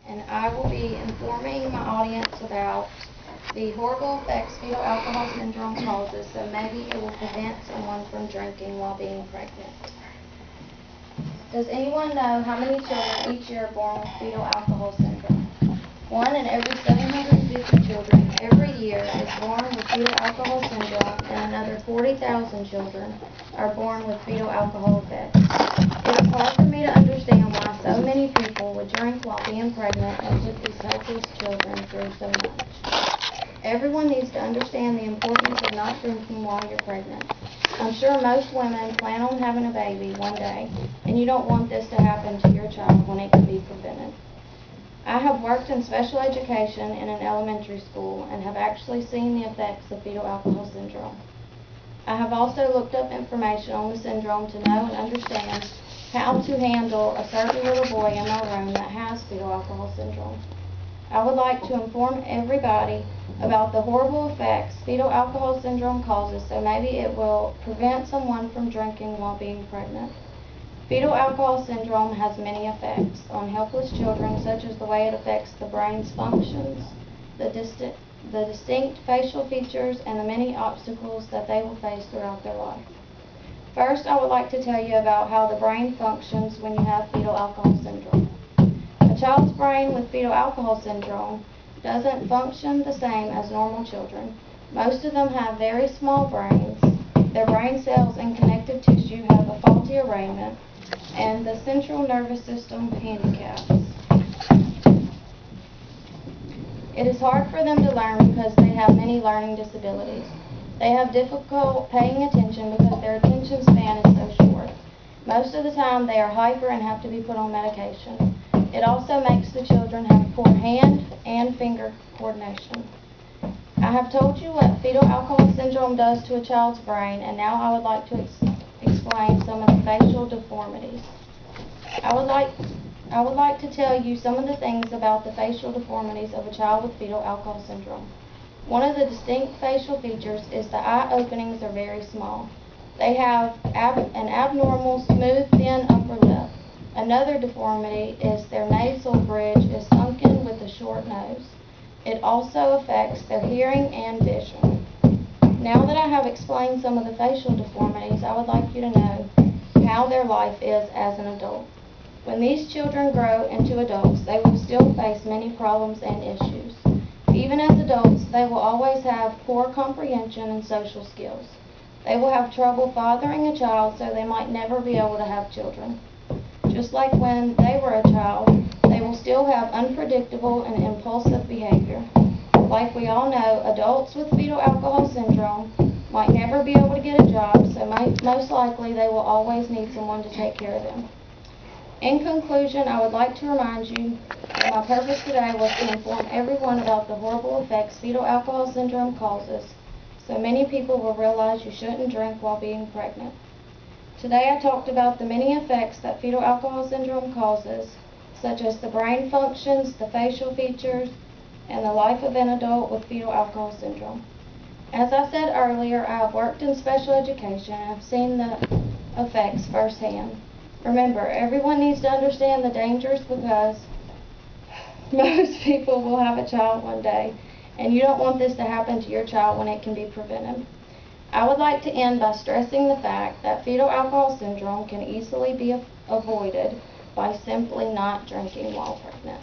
and I will be informing my audience about the horrible effects fetal alcohol syndrome causes, so maybe it will prevent someone from drinking while being pregnant. Does anyone know how many children each year are born with fetal alcohol syndrome? 1 in every 750 children every year is born with fetal alcohol syndrome, and another 40,000 children are born with fetal alcohol effects. It is hard for me to understand why so many people would drink while being pregnant and put these helpless children through so much. Everyone needs to understand the importance of not drinking while you're pregnant. I'm sure most women plan on having a baby one day, and you don't want this to happen to your child when it can be prevented. I have worked in special education in an elementary school and have actually seen the effects of fetal alcohol syndrome. I have also looked up information on the syndrome to know and understand how to handle a certain little boy in my room that has fetal alcohol syndrome. I would like to inform everybody about the horrible effects fetal alcohol syndrome causes, so maybe it will prevent someone from drinking while being pregnant. Fetal alcohol syndrome has many effects on helpless children, such as the way it affects the brain's functions, the distinct facial features, and the many obstacles that they will face throughout their life. First, I would like to tell you about how the brain functions when you have fetal alcohol syndrome. A child's brain with fetal alcohol syndrome doesn't function the same as normal children. Most of them have very small brains. Their brain cells and connective tissue have a faulty arrangement, and the central nervous system handicaps. It is hard for them to learn because they have many learning disabilities. They have difficulty paying attention because their attention span is so short. Most of the time they are hyper and have to be put on medication. It also makes the children have poor hand and finger coordination. I have told you what fetal alcohol syndrome does to a child's brain, and now I would like to explain some of the facial deformities. I would like to tell you some of the things about the facial deformities of a child with fetal alcohol syndrome. One of the distinct facial features is the eye openings are very small. They have an abnormal, smooth, thin upper lip. Another deformity is their nasal bridge is sunken with a short nose. It also affects their hearing and vision. Now that I have explained some of the facial deformities, I would like you to know how their life is as an adult. When these children grow into adults, they will still face many problems and issues. Even as adults, they will always have poor comprehension and social skills. They will have trouble fathering a child, so they might never be able to have children. Just like when they were a child, they will still have unpredictable and impulsive behavior. Like we all know, adults with fetal alcohol syndrome might never be able to get a job, so most likely they will always need someone to take care of them. In conclusion, I would like to remind you that my purpose today was to inform everyone about the horrible effects fetal alcohol syndrome causes, so many people will realize you shouldn't drink while being pregnant. Today I talked about the many effects that fetal alcohol syndrome causes, such as the brain functions, the facial features, and the life of an adult with fetal alcohol syndrome. As I said earlier, I have worked in special education and have seen the effects firsthand. Remember, everyone needs to understand the dangers because most people will have a child one day, and you don't want this to happen to your child when it can be prevented. I would like to end by stressing the fact that fetal alcohol syndrome can easily be avoided by simply not drinking while pregnant.